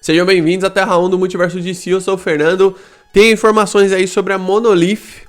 Sejam bem-vindos à Terra 1 do Multiverso DC, eu sou o Fernando. Tem informações aí sobre a Monolith,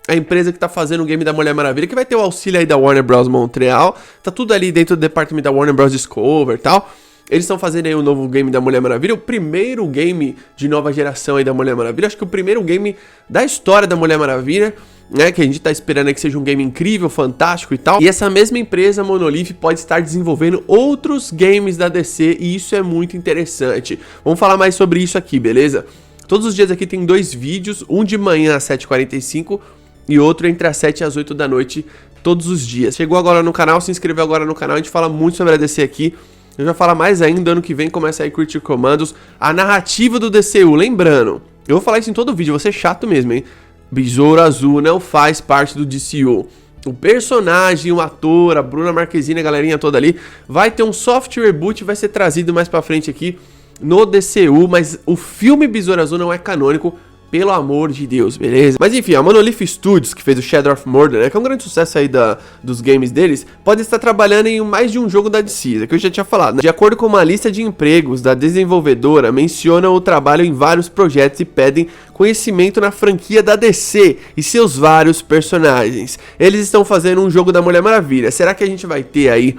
a empresa que tá fazendo o game da Mulher Maravilha, que vai ter o auxílio aí da Warner Bros. Montreal. Tá tudo ali dentro do departamento da Warner Bros. Discover e tal. Eles estão fazendo aí um novo game da Mulher Maravilha, o primeiro game de nova geração aí da Mulher Maravilha. Acho que o primeiro game da história da Mulher Maravilha, né, que a gente tá esperando aí que seja um game incrível, fantástico e tal. E essa mesma empresa, Monolith, pode estar desenvolvendo outros games da DC e isso é muito interessante. Vamos falar mais sobre isso aqui, beleza? Todos os dias aqui tem dois vídeos, um de manhã às 7h45 e outro entre as 7 e as 8 da noite, todos os dias. Chegou agora no canal, se inscreveu agora no canal, a gente fala muito sobre a DC aqui. Eu já falo mais ainda, ano que vem começa aí Critical Commandos, a narrativa do DCU, lembrando, eu vou falar isso em todo vídeo, vou ser chato mesmo, hein? Besouro Azul não faz parte do DCU. O personagem, o ator, a Bruna Marquezine, a galerinha toda ali, vai ter um soft reboot, vai ser trazido mais pra frente aqui no DCU, mas o filme Besouro Azul não é canônico, pelo amor de Deus, beleza? Mas enfim, a Monolith Studios, que fez o Shadow of Mordor, né, que é um grande sucesso aí dos games deles, pode estar trabalhando em mais de um jogo da DC, que eu já tinha falado, né? De acordo com uma lista de empregos da desenvolvedora, mencionam o trabalho em vários projetos e pedem conhecimento na franquia da DC e seus vários personagens. Eles estão fazendo um jogo da Mulher Maravilha. Será que a gente vai ter aí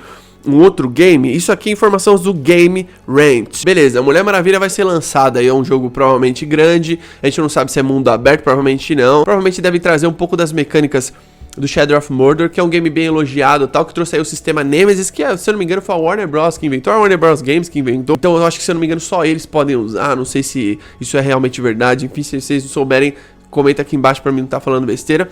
um outro game? Isso aqui é informação do Game Rant. Beleza, a Mulher Maravilha vai ser lançada aí, é um jogo provavelmente grande, a gente não sabe se é mundo aberto, provavelmente não. Provavelmente deve trazer um pouco das mecânicas do Shadow of Mordor, que é um game bem elogiado tal, que trouxe aí o sistema Nemesis, que se eu não me engano foi a Warner Bros. Que inventou, a Warner Bros. Games que inventou. Então eu acho que se eu não me engano só eles podem usar, não sei se isso é realmente verdade, enfim, se vocês souberem, comenta aqui embaixo pra mim não tá falando besteira.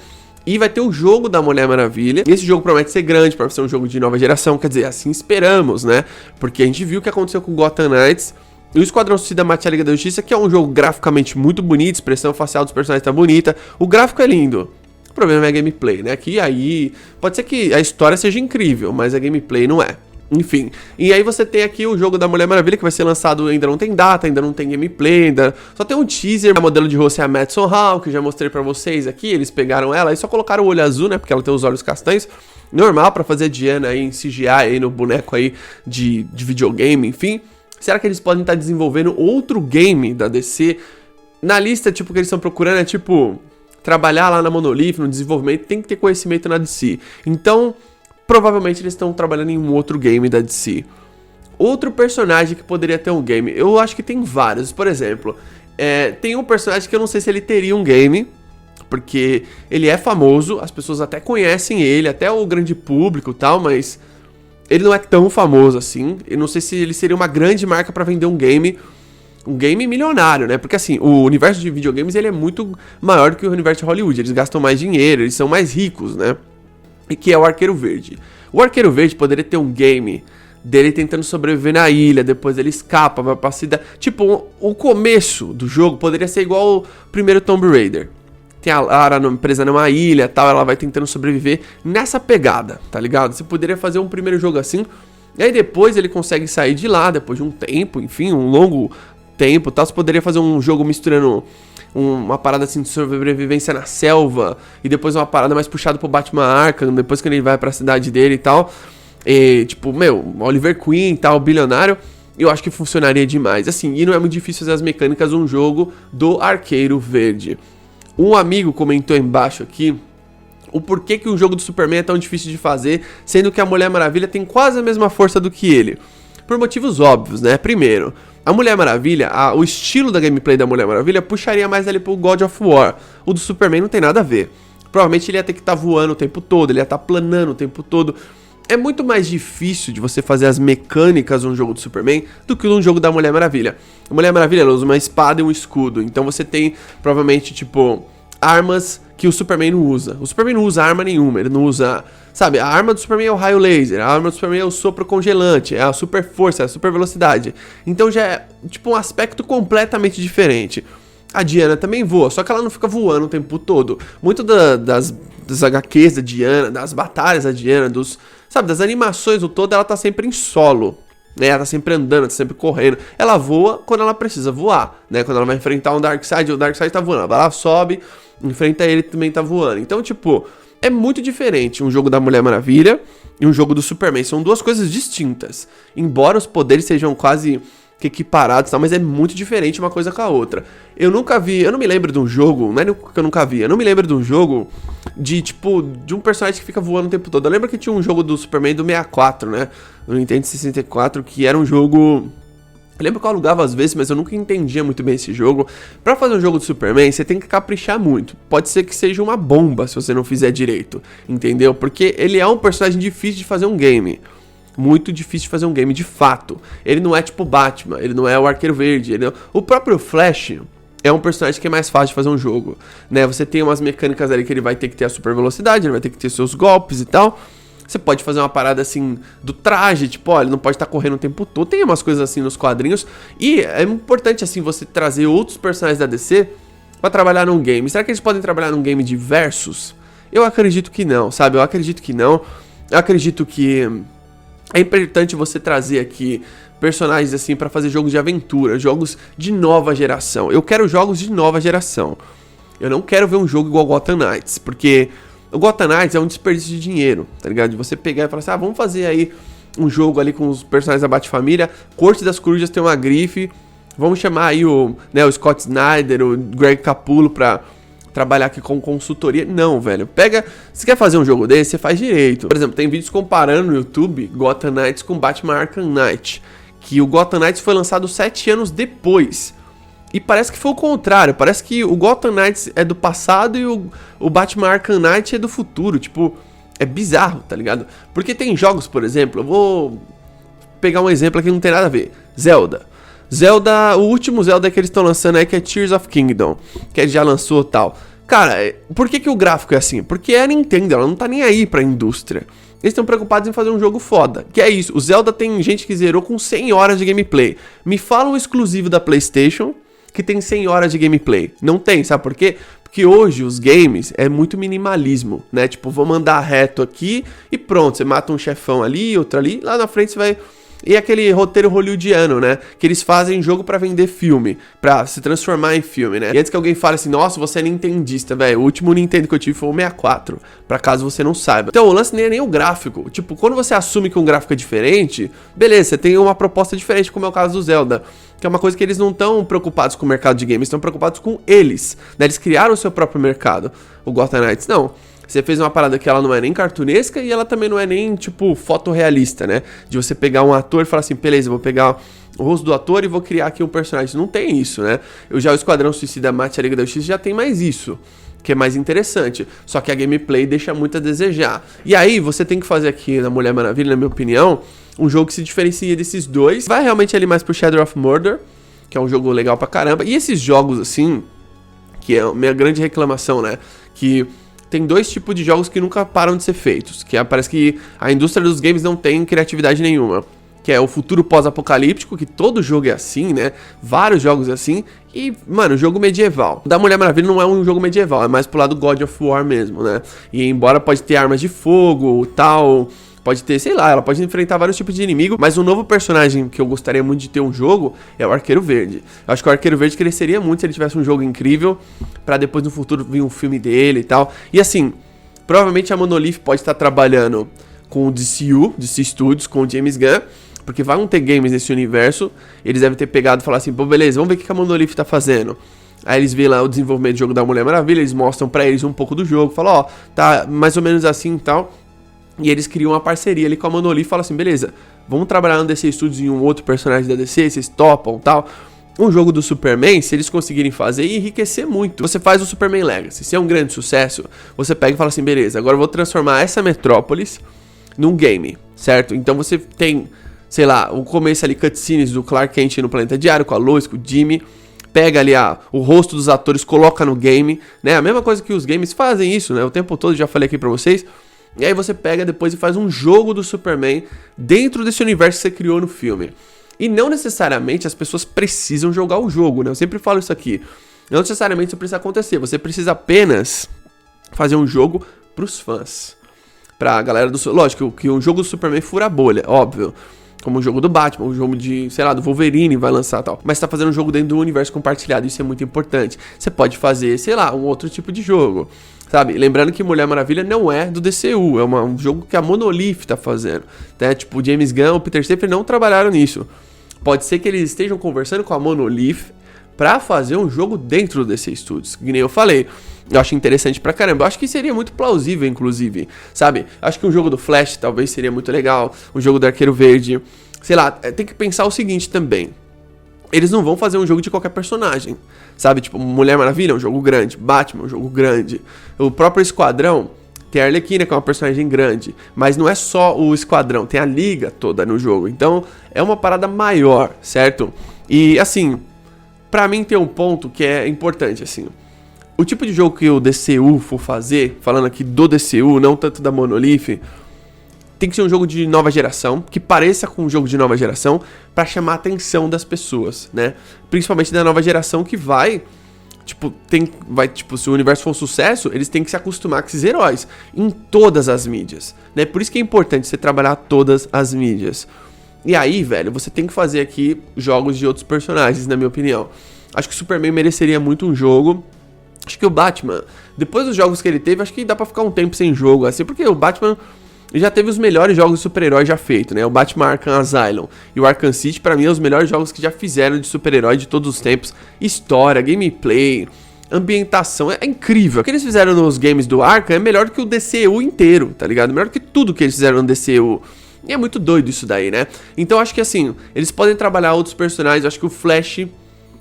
E vai ter o jogo da Mulher Maravilha. E esse jogo promete ser grande, para ser um jogo de nova geração. Quer dizer, assim esperamos, né? Porque a gente viu o que aconteceu com Gotham Knights. E o Esquadrão Suicida Mate a Liga da Justiça, que é um jogo graficamente muito bonito. Expressão facial dos personagens tá bonita. O gráfico é lindo. O problema é a gameplay, né? Que aí pode ser que a história seja incrível, mas a gameplay não é. Enfim, e aí você tem aqui o jogo da Mulher Maravilha, que vai ser lançado, ainda não tem data, ainda não tem gameplay, ainda só tem um teaser. A modelo de rosto é a Madison Hall, que eu já mostrei pra vocês aqui, eles pegaram ela e só colocaram o olho azul, né, porque ela tem os olhos castanhos, normal pra fazer a Diana aí em CGI, aí no boneco aí de videogame, enfim. Será que eles podem estar desenvolvendo outro game da DC? Na lista, tipo, que eles estão procurando é, tipo, trabalhar lá na Monolith, no desenvolvimento, tem que ter conhecimento na DC. Então provavelmente eles estão trabalhando em um outro game da DC. Outro personagem que poderia ter um game, eu acho que tem vários. Por exemplo, tem um personagem que eu não sei se ele teria um game, porque ele é famoso, as pessoas até conhecem ele, até o grande público e tal, mas ele não é tão famoso assim. Eu não sei se ele seria uma grande marca pra vender um game milionário, né? Porque assim, o universo de videogames ele é muito maior do que o universo de Hollywood, eles gastam mais dinheiro, eles são mais ricos, né? E que é o Arqueiro Verde. O Arqueiro Verde poderia ter um game dele tentando sobreviver na ilha, depois ele escapa, vai pra cidade. Tipo, o começo do jogo poderia ser igual o primeiro Tomb Raider. Tem a Lara presa numa ilha e tal, ela vai tentando sobreviver nessa pegada, tá ligado? Você poderia fazer um primeiro jogo assim, e aí depois ele consegue sair de lá, depois de um tempo, enfim, um longo tempo e tal. Você poderia fazer um jogo misturando uma parada assim de sobrevivência na selva, e depois uma parada mais puxada pro Batman Arkham, depois que ele vai pra cidade dele e tal, e, tipo, Oliver Queen e tal, bilionário, eu acho que funcionaria demais, assim, e não é muito difícil fazer as mecânicas de um jogo do Arqueiro Verde. Um amigo comentou embaixo aqui o porquê que o jogo do Superman é tão difícil de fazer, sendo que a Mulher Maravilha tem quase a mesma força do que ele. Por motivos óbvios, né? Primeiro, a Mulher Maravilha, o estilo da gameplay da Mulher Maravilha puxaria mais ali pro God of War. O do Superman não tem nada a ver. Provavelmente ele ia ter que estar voando o tempo todo, ele ia estar planando o tempo todo. É muito mais difícil de você fazer as mecânicas de um jogo do Superman do que num jogo da Mulher Maravilha. A Mulher Maravilha ela usa uma espada e um escudo, então você tem provavelmente, tipo, armas que o Superman não usa. O Superman não usa arma nenhuma, ele não usa... Sabe, a arma do Superman é o raio laser, a arma do Superman é o sopro congelante, é a super força, é a super velocidade. Então já é, tipo, um aspecto completamente diferente. A Diana também voa, só que ela não fica voando o tempo todo. Muito das HQs da Diana, das batalhas da Diana, das animações do todo, ela tá sempre em solo. Né, ela tá sempre andando, tá sempre correndo. Ela voa quando ela precisa voar, né? Quando ela vai enfrentar um Darkseid, o Darkseid tá voando. Ela vai lá, sobe, enfrenta ele, também tá voando. Então, tipo, é muito diferente um jogo da Mulher Maravilha e um jogo do Superman. São duas coisas distintas. Embora os poderes sejam quase que equiparados, tá? Mas é muito diferente uma coisa com a outra. Eu não me lembro de um jogo, não é que eu nunca vi, eu não me lembro de um jogo de, tipo, de um personagem que fica voando o tempo todo. Eu lembro que tinha um jogo do Superman do 64, né? No Nintendo 64, que era um jogo... Eu lembro que eu alugava às vezes, mas eu nunca entendia muito bem esse jogo. Pra fazer um jogo do Superman, você tem que caprichar muito. Pode ser que seja uma bomba se você não fizer direito, entendeu? Porque ele é um personagem difícil de fazer um game. Muito difícil de fazer um game, de fato. Ele não é tipo Batman, ele não é o Arqueiro Verde. O próprio Flash é um personagem que é mais fácil de fazer um jogo, né? Você tem umas mecânicas ali que ele vai ter que ter a super velocidade, ele vai ter que ter seus golpes e tal. Você pode fazer uma parada assim do traje, tipo, ó, ele não pode estar correndo o tempo todo. Tem umas coisas assim nos quadrinhos. E é importante, assim, você trazer outros personagens da DC pra trabalhar num game. Será que eles podem trabalhar num game de versus? Eu acredito que não, sabe? Eu acredito que não. Eu acredito que é importante você trazer aqui personagens assim pra fazer jogos de aventura, jogos de nova geração. Eu quero jogos de nova geração. Eu não quero ver um jogo igual Gotham Knights, porque o Gotham Knights é um desperdício de dinheiro, tá ligado? De você pegar e falar assim, ah, vamos fazer aí um jogo ali com os personagens da Bat-Família, Corte das Corujas tem uma grife, vamos chamar aí o Scott Snyder, o Greg Capullo pra trabalhar aqui com consultoria. Não, velho, se quer fazer um jogo desse, você faz direito. Por exemplo, tem vídeos comparando no YouTube Gotham Knights com Batman Arkham Knight, que o Gotham Knights foi lançado 7 anos depois. E parece que foi o contrário, parece que o Gotham Knights é do passado e o Batman Arkham Knight é do futuro, tipo, é bizarro, tá ligado? Porque tem jogos, por exemplo, eu vou pegar um exemplo aqui que não tem nada a ver, Zelda, o último Zelda que eles estão lançando aí, que é Tears of Kingdom, que ele já lançou e tal. Cara, por que o gráfico é assim? Porque é a Nintendo, ela não tá nem aí pra indústria. Eles estão preocupados em fazer um jogo foda, que é isso, o Zelda tem gente que zerou com 100 horas de gameplay. Me fala um exclusivo da PlayStation que tem 100 horas de gameplay. Não tem, sabe por quê? Porque hoje os games é muito minimalismo, né? Tipo, vou mandar reto aqui e pronto, você mata um chefão ali, outro ali, lá na frente você vai... E aquele roteiro hollywoodiano, né? Que eles fazem jogo pra vender filme, pra se transformar em filme, né? E antes que alguém fale assim, nossa, você é nintendista, velho. O último Nintendo que eu tive foi o 64, pra caso você não saiba. Então o lance nem é nem o gráfico. Tipo, quando você assume que um gráfico é diferente, beleza, você tem uma proposta diferente, como é o caso do Zelda. Que é uma coisa que eles não estão preocupados com o mercado de games, estão preocupados com eles, né? Eles criaram o seu próprio mercado. O Gotham Knights, não. Você fez uma parada que ela não é nem cartunesca e ela também não é nem, tipo, fotorrealista, né? De você pegar um ator e falar assim, beleza, eu vou pegar o rosto do ator e vou criar aqui um personagem. Não tem isso, né? Eu já o Esquadrão Suicida Mate a Liga da Justiça já tem mais isso, que é mais interessante. Só que a gameplay deixa muito a desejar. E aí, você tem que fazer aqui na Mulher Maravilha, na minha opinião, um jogo que se diferencia desses dois. Vai realmente ali mais pro Shadow of Mordor, que é um jogo legal pra caramba. E esses jogos, assim, que é a minha grande reclamação, né? Que... tem dois tipos de jogos que nunca param de ser feitos, que parece que a indústria dos games não tem criatividade nenhuma, que é o futuro pós-apocalíptico, que todo jogo é assim, né? Vários jogos assim, e, mano, jogo medieval. O da Mulher Maravilha não é um jogo medieval, é mais pro lado God of War mesmo, né? E embora pode ter armas de fogo, tal... pode ter, sei lá, ela pode enfrentar vários tipos de inimigo, mas um novo personagem que eu gostaria muito de ter um jogo é o Arqueiro Verde. Eu acho que o Arqueiro Verde cresceria muito se ele tivesse um jogo incrível, pra depois no futuro vir um filme dele e tal. E assim, provavelmente a Monolith pode estar trabalhando com o DCU, DC Studios, com o James Gunn, porque vão ter games nesse universo, eles devem ter pegado e falar assim, pô, beleza, vamos ver o que a Monolith tá fazendo. Aí eles veem lá o desenvolvimento do jogo da Mulher Maravilha, eles mostram pra eles um pouco do jogo, falam, ó, tá mais ou menos assim e tal. E eles criam uma parceria ali com a Monolith e falam assim, beleza, vamos trabalhar no DC Studios em um outro personagem da DC, vocês topam e tal. Um jogo do Superman, se eles conseguirem fazer, ia enriquecer muito. Você faz o Superman Legacy, se é um grande sucesso, você pega e fala assim, beleza, agora eu vou transformar essa metrópolis num game, certo? Então você tem, sei lá, o começo ali, cutscenes do Clark Kent no Planeta Diário, com a Lois, com o Jimmy, pega ali o rosto dos atores, coloca no game, né? A mesma coisa que os games fazem isso, né? O tempo todo, já falei aqui pra vocês. E aí você pega depois e faz um jogo do Superman dentro desse universo que você criou no filme. E não necessariamente as pessoas precisam jogar o jogo, né? Eu sempre falo isso aqui. Não necessariamente isso precisa acontecer. Você precisa apenas fazer um jogo pros fãs. Pra galera do... Lógico que um jogo do Superman fura a bolha, óbvio. Como o jogo do Batman, o jogo de, sei lá, do Wolverine vai lançar e tal. Mas tá fazendo um jogo dentro do universo compartilhado, isso é muito importante. Você pode fazer, sei lá, um outro tipo de jogo. Sabe, lembrando que Mulher Maravilha não é do DCU, é um jogo que a Monolith tá fazendo, né? Tipo, o James Gunn, o Peter Safran não trabalharam nisso. Pode ser que eles estejam conversando com a Monolith pra fazer um jogo dentro do DC Studios, que nem eu falei. Eu acho interessante pra caramba. Eu acho que seria muito plausível, inclusive, sabe? Acho que um jogo do Flash talvez seria muito legal, um jogo do Arqueiro Verde. Sei lá, tem que pensar o seguinte também. Eles não vão fazer um jogo de qualquer personagem, sabe? Tipo, Mulher Maravilha é um jogo grande, Batman é um jogo grande. O próprio Esquadrão tem a Arlequina, que é uma personagem grande. Mas não é só o Esquadrão, tem a Liga toda no jogo. Então, é uma parada maior, certo? E, assim, pra mim tem um ponto que é importante, assim. O tipo de jogo que o DCU for fazer, falando aqui do DCU, não tanto da Monolith, tem que ser um jogo de nova geração, que pareça com um jogo de nova geração, pra chamar a atenção das pessoas, né? Principalmente da nova geração que vai, se o universo for um sucesso, eles têm que se acostumar com esses heróis em todas as mídias, né? Por isso que é importante você trabalhar todas as mídias. E aí, velho, você tem que fazer aqui jogos de outros personagens, na minha opinião. Acho que o Superman mereceria muito um jogo. Acho que o Batman, depois dos jogos que ele teve, acho que dá pra ficar um tempo sem jogo, assim, porque o Batman já teve os melhores jogos de super-herói já feitos, né? O Batman Arkham Asylum e o Arkham City, pra mim, são os melhores jogos que já fizeram de super-herói de todos os tempos. História, gameplay, ambientação, é incrível. O que eles fizeram nos games do Arkham é melhor do que o DCU inteiro, tá ligado? Melhor do que tudo que eles fizeram no DCU. E é muito doido isso daí, né? Então acho que assim, eles podem trabalhar outros personagens, acho que o Flash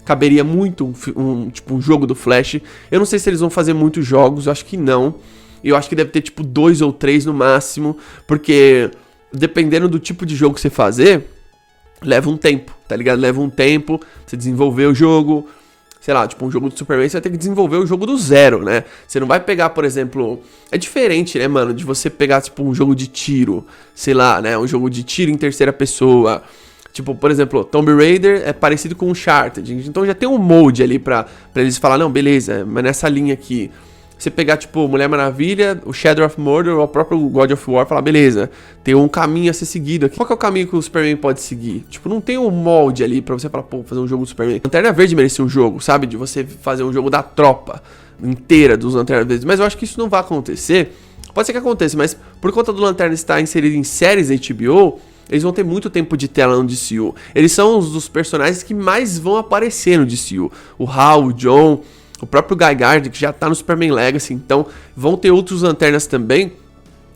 caberia muito um jogo do Flash. Eu não sei se eles vão fazer muitos jogos, eu acho que não. Eu acho que deve ter tipo 2 ou 3 no máximo, porque dependendo do tipo de jogo que você fazer, leva um tempo, tá ligado? Leva um tempo você desenvolver o jogo. Sei lá, tipo um jogo do Superman, você vai ter que desenvolver o jogo do zero, né? Você não vai pegar, por exemplo... É diferente, né, mano, de você pegar, tipo, um jogo de tiro, sei lá, né? Um jogo de tiro em terceira pessoa. Tipo, por exemplo, Tomb Raider é parecido com Uncharted. Então já tem um molde ali pra eles falar, não, beleza, mas nessa linha aqui... Você pegar, tipo, Mulher Maravilha, o Shadow of Mordor, ou o próprio God of War, falar, beleza, tem um caminho a ser seguido aqui. Qual que é o caminho que o Superman pode seguir? Tipo, não tem um molde ali pra você falar, pô, fazer um jogo do Superman. Lanterna Verde merecia um jogo, sabe? De você fazer um jogo da tropa inteira dos Lanternas Verdes. Mas eu acho que isso não vai acontecer. Pode ser que aconteça, mas por conta do Lanterna estar inserido em séries da HBO... Eles vão ter muito tempo de tela no DCU. Eles são os dos personagens que mais vão aparecer no DCU. O Hal, o John... O próprio Guy Gardner, que já tá no Superman Legacy, então vão ter outros lanternas também.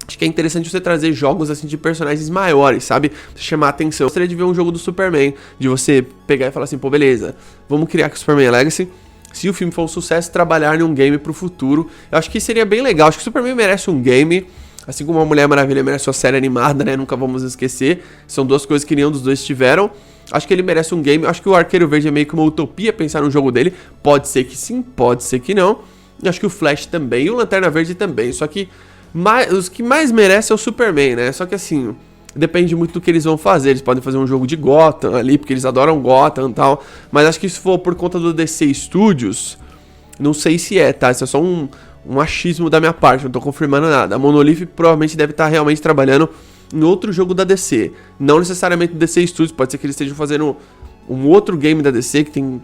Acho que é interessante você trazer jogos assim de personagens maiores, sabe? Pra chamar a atenção. Eu gostaria de ver um jogo do Superman, de você pegar e falar assim, pô, beleza, vamos criar com o Superman Legacy. Se o filme for um sucesso, trabalhar em um game pro futuro. Eu acho que seria bem legal. Acho que o Superman merece um game, assim como a Mulher Maravilha merece sua série animada, né? Nunca vamos esquecer. São duas coisas que nenhum dos dois tiveram. Acho que ele merece um game. Acho que o Arqueiro Verde é meio que uma utopia pensar no jogo dele. Pode ser que sim, pode ser que não. E acho que o Flash também e o Lanterna Verde também. Só que os que mais merecem é o Superman, né? Só que assim, depende muito do que eles vão fazer. Eles podem fazer um jogo de Gotham ali, porque eles adoram Gotham e tal. Mas acho que se for por conta do DC Studios, não sei se é, tá? Isso é só um achismo da minha parte, não tô confirmando nada. A Monolith provavelmente deve estar realmente trabalhando em outro jogo da DC, não necessariamente do DC Studios, pode ser que eles estejam fazendo um outro game da DC que tem,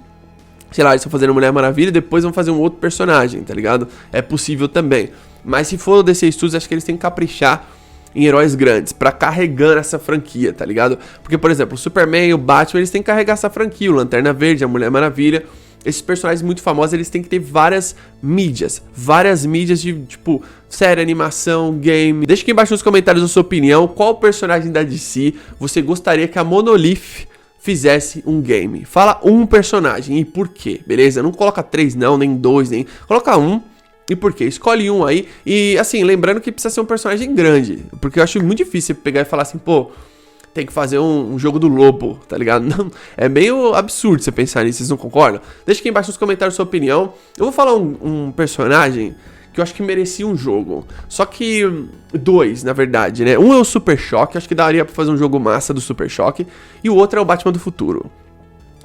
sei lá, eles estão fazendo Mulher Maravilha e depois vão fazer um outro personagem, tá ligado? É possível também, mas se for o DC Studios, acho que eles têm que caprichar em heróis grandes, pra carregar essa franquia, tá ligado? Porque, por exemplo, o Superman e o Batman, eles têm que carregar essa franquia, o Lanterna Verde, a Mulher Maravilha. Esses personagens muito famosos, eles têm que ter várias mídias de, tipo, série, animação, game. Deixa aqui embaixo nos comentários a sua opinião, qual personagem da DC você gostaria que a Monolith fizesse um game. Fala um personagem e por quê, beleza? Não coloca 3 não, nem 2, nem... Coloca um e por quê? Escolhe um aí. E, assim, lembrando que precisa ser um personagem grande, porque eu acho muito difícil você pegar e falar assim, pô... Tem que fazer um jogo do lobo, tá ligado? Não, é meio absurdo você pensar nisso, vocês não concordam? Deixa aqui embaixo nos comentários a sua opinião. Eu vou falar um personagem que eu acho que merecia um jogo. Só que 2, na verdade, né? Um é o Super Choque, acho que daria pra fazer um jogo massa do Super Choque. E o outro é o Batman do Futuro.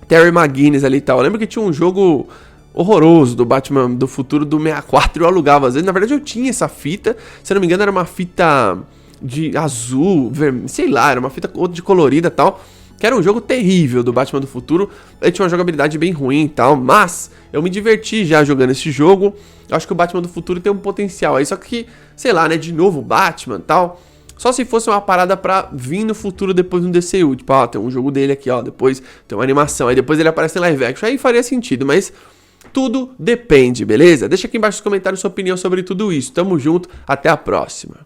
Terry McGuinness ali e tal. Eu lembro que tinha um jogo horroroso do Batman do Futuro do 64, eu alugava às vezes. Na verdade eu tinha essa fita, se eu não me engano era uma fita... de azul, vermelho, sei lá, era uma fita de colorida e tal, que era um jogo terrível do Batman do Futuro. Ele tinha uma jogabilidade bem ruim e tal, mas eu me diverti já jogando esse jogo. Eu acho que o Batman do Futuro tem um potencial aí, só que, sei lá, né, de novo Batman e tal. Só se fosse uma parada pra vir no futuro depois no DCU. Tipo, ó, tem um jogo dele aqui, ó, depois tem uma animação, aí depois ele aparece em live action. Aí faria sentido, mas tudo depende, beleza? Deixa aqui embaixo nos comentários sua opinião sobre tudo isso. Tamo junto, até a próxima.